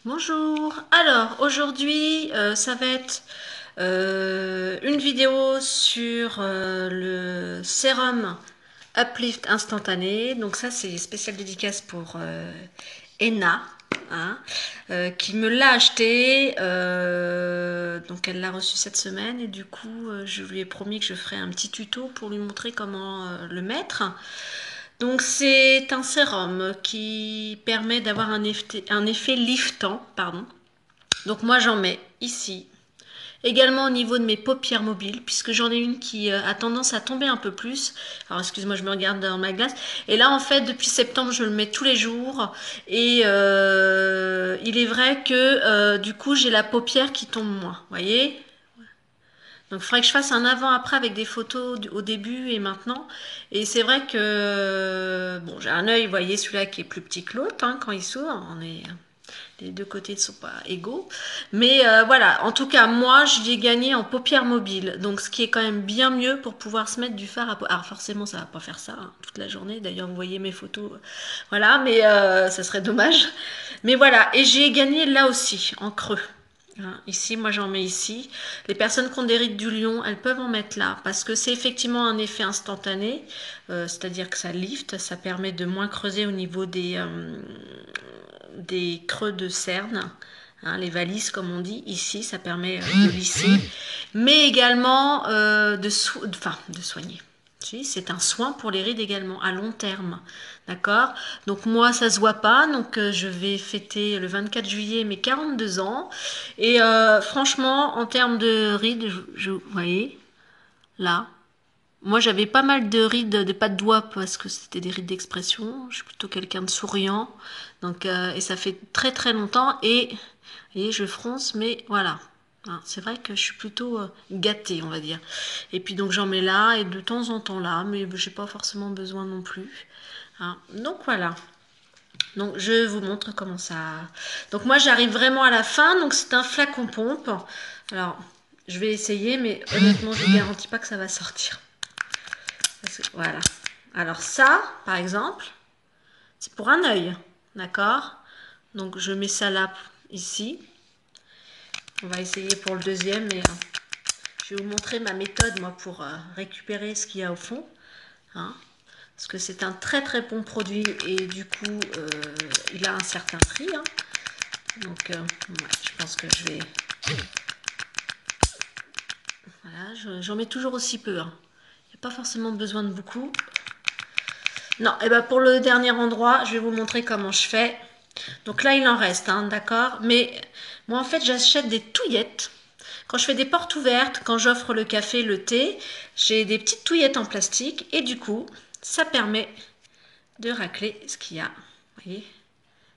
Bonjour, alors aujourd'hui ça va être une vidéo sur le sérum Uplift instantané. Donc ça c'est spécial dédicace pour Enna, hein, qui me l'a acheté. Donc elle l'a reçu cette semaine et du coup je lui ai promis que je ferai un petit tuto pour lui montrer comment le mettre. Donc c'est un sérum qui permet d'avoir un effet liftant, pardon. Donc moi j'en mets ici, également au niveau de mes paupières mobiles, puisque j'en ai une qui a tendance à tomber un peu plus. Alors excuse-moi, je me regarde dans ma glace. Et là en fait depuis septembre je le mets tous les jours. Et il est vrai que du coup j'ai la paupière qui tombe moins, vous voyez. Donc il faudrait que je fasse un avant-après avec des photos au début et maintenant. Et c'est vrai que bon, j'ai un œil, vous voyez, celui-là qui est plus petit que l'autre hein, quand il s'ouvre. Les deux côtés ne sont pas égaux. Mais voilà, en tout cas, moi, j'y ai gagné en paupières mobiles. Donc ce qui est quand même bien mieux pour pouvoir se mettre du fard à paupières. Alors forcément, ça va pas faire ça hein, toute la journée. D'ailleurs, vous voyez mes photos. Voilà, mais ça serait dommage. Mais voilà, et j'ai gagné là aussi, en creux. Hein, ici, moi j'en mets ici. Les personnes qui ont des rides du lion, elles peuvent en mettre là parce que c'est effectivement un effet instantané, c'est-à-dire que ça lift, ça permet de moins creuser au niveau des creux de cerne. Hein, les valises comme on dit ici, ça permet de lisser, mais également de soigner. C'est un soin pour les rides également à long terme, d'accord. Donc moi ça se voit pas, donc je vais fêter le 24 juillet mes 42 ans et franchement en termes de rides, vous voyez là, moi j'avais pas mal de rides, de pas de doigts parce que c'était des rides d'expression. Je suis plutôt quelqu'un de souriant, donc et ça fait très très longtemps et vous voyez je fronce, mais voilà. Hein, c'est vrai que je suis plutôt gâtée, on va dire. Et puis donc j'en mets là et de temps en temps là, mais j'ai pas forcément besoin non plus. Hein, donc voilà. Donc je vous montre comment ça. Donc moi j'arrive vraiment à la fin. Donc c'est un flacon pompe. Alors je vais essayer, mais honnêtement je ne garantis pas que ça va sortir. Voilà. Alors ça, par exemple, c'est pour un œil. D'accord. Donc je mets ça là, ici. On va essayer pour le deuxième, mais je vais vous montrer ma méthode, moi, pour récupérer ce qu'il y a au fond. Hein, parce que c'est un très très bon produit et du coup, il a un certain prix. Hein. Donc, ouais, je pense que je vais... Voilà, j'en mets toujours aussi peu. Hein. Il n'y a pas forcément besoin de beaucoup. Non, et ben pour le dernier endroit, je vais vous montrer comment je fais. Donc là, il en reste, hein, d'accord. Mais moi, en fait, j'achète des touillettes. Quand je fais des portes ouvertes, quand j'offre le café, le thé, j'ai des petites touillettes en plastique. Et du coup, ça permet de racler ce qu'il y a. Vous voyez,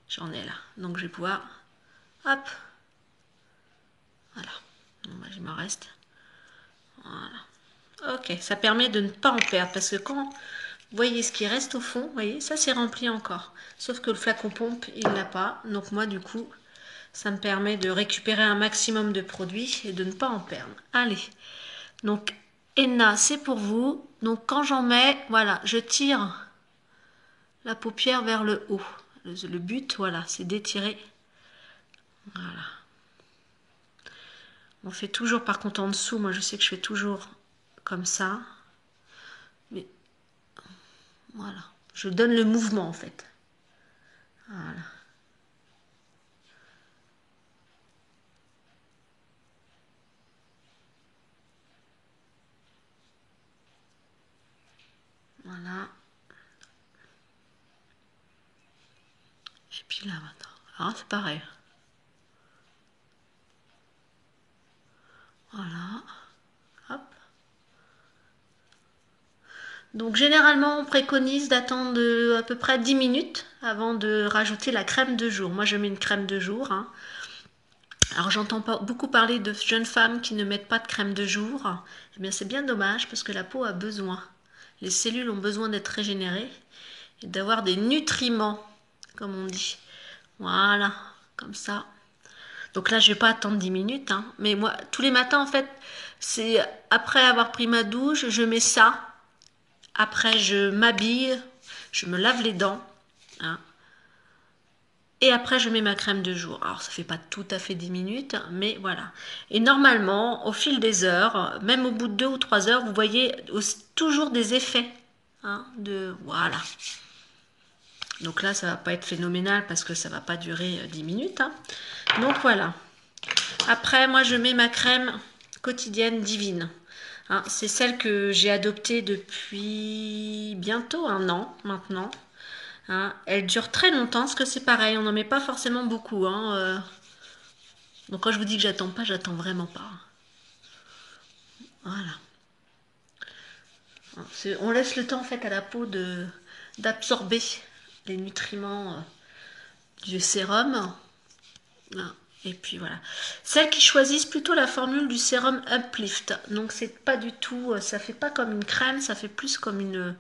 j'en ai là. Donc je vais pouvoir... Hop. Voilà. Bon, bah, il m'en reste. Voilà. Ok, ça permet de ne pas en perdre. Parce que quand vous voyez ce qui reste au fond, vous voyez, ça c'est rempli encore. Sauf que le flacon pompe, il l'a pas. Donc moi, du coup, ça me permet de récupérer un maximum de produits et de ne pas en perdre. Allez. Donc, Enna, c'est pour vous. Donc quand j'en mets, voilà, je tire la paupière vers le haut. Le but, voilà, c'est d'étirer. Voilà. On fait toujours, par contre, en dessous. Moi, je sais que je fais toujours comme ça. Mais voilà. Je donne le mouvement, en fait. Voilà. Voilà. Et puis là, maintenant. Alors, c'est pareil. Voilà. Hop. Donc généralement on préconise d'attendre à peu près 10 minutes avant de rajouter la crème de jour. Moi je mets une crème de jour. Hein. Alors j'entends beaucoup parler de jeunes femmes qui ne mettent pas de crème de jour. Eh bien c'est bien dommage parce que la peau a besoin. Les cellules ont besoin d'être régénérées et d'avoir des nutriments, comme on dit. Voilà, comme ça. Donc là je vais pas attendre 10 minutes. Hein. Mais moi tous les matins en fait, c'est après avoir pris ma douche, je mets ça. Après, je m'habille, je me lave les dents. Hein. Et après, je mets ma crème de jour. Alors, ça fait pas tout à fait 10 minutes, mais voilà. Et normalement, au fil des heures, même au bout de 2 ou 3 heures, vous voyez toujours des effets. Hein, voilà. Donc là, ça va pas être phénoménal parce que ça va pas durer 10 minutes. Hein. Donc voilà. Après, moi, je mets ma crème quotidienne divine. Hein, c'est celle que j'ai adoptée depuis bientôt 1 an maintenant. Hein, elle dure très longtemps, parce que c'est pareil, on n'en met pas forcément beaucoup. Hein, donc quand je vous dis que j'attends pas, j'attends vraiment pas. Voilà. On laisse le temps en fait à la peau d'absorber les nutriments du sérum. Voilà. Et puis voilà. Celles qui choisissent plutôt la formule du sérum Uplift. Donc c'est pas du tout, ça fait pas comme une crème, ça fait plus comme une,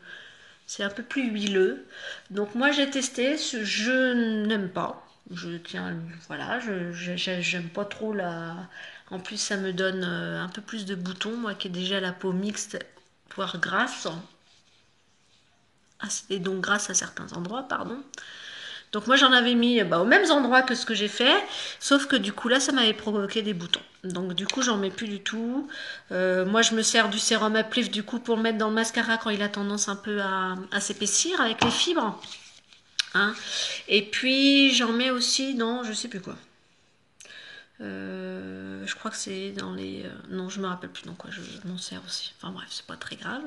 c'est un peu plus huileux. Donc moi j'ai testé, je n'aime pas. Je tiens, voilà, j'aime pas trop la. En plus ça me donne un peu plus de boutons, moi qui ai déjà la peau mixte, voire grasse. Et donc grasse à certains endroits, pardon. Donc moi j'en avais mis aux mêmes endroits que ce que j'ai fait, sauf que du coup là ça m'avait provoqué des boutons. Donc du coup j'en mets plus du tout. Moi je me sers du sérum Uplift du coup pour le mettre dans le mascara quand il a tendance un peu à s'épaissir avec les fibres. Hein. Et puis j'en mets aussi dans je sais plus quoi. Je crois que c'est dans les... non, je me rappelle plus dans quoi je m'en sers aussi. Enfin bref, c'est pas très grave.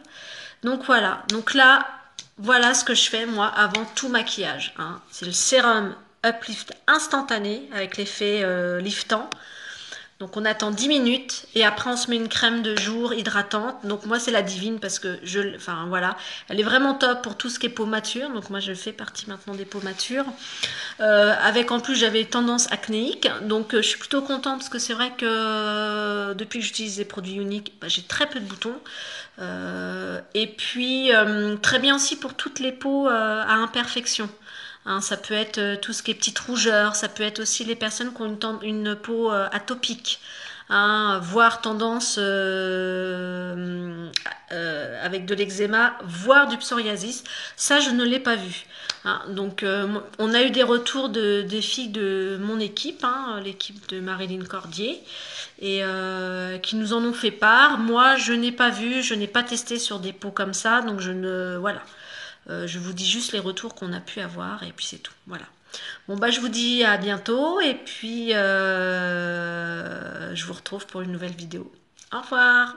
Donc voilà. Donc là, voilà ce que je fais moi avant tout maquillage. Hein. C'est le sérum Uplift instantané avec l'effet liftant. Donc on attend 10 minutes et après on se met une crème de jour hydratante. Donc moi c'est la divine parce que enfin voilà, elle est vraiment top pour tout ce qui est peau mature. Donc moi je fais partie maintenant des peaux matures. Avec en plus j'avais tendance acnéique. Donc je suis plutôt contente parce que c'est vrai que depuis que j'utilise des produits uniques, j'ai très peu de boutons. Et puis très bien aussi pour toutes les peaux à imperfection. Hein, ça peut être tout ce qui est petites rougeurs, ça peut être aussi les personnes qui ont une peau atopique, hein, voire tendance avec de l'eczéma, voire du psoriasis. Ça, je ne l'ai pas vu. Hein, donc, on a eu des retours des filles de mon équipe, hein, l'équipe de Marilyn Cordier, et qui nous en ont fait part. Moi, je n'ai pas vu, je n'ai pas testé sur des peaux comme ça, donc je ne... Voilà. Je vous dis juste les retours qu'on a pu avoir et puis c'est tout. Voilà. Bon bah je vous dis à bientôt et puis je vous retrouve pour une nouvelle vidéo. Au revoir.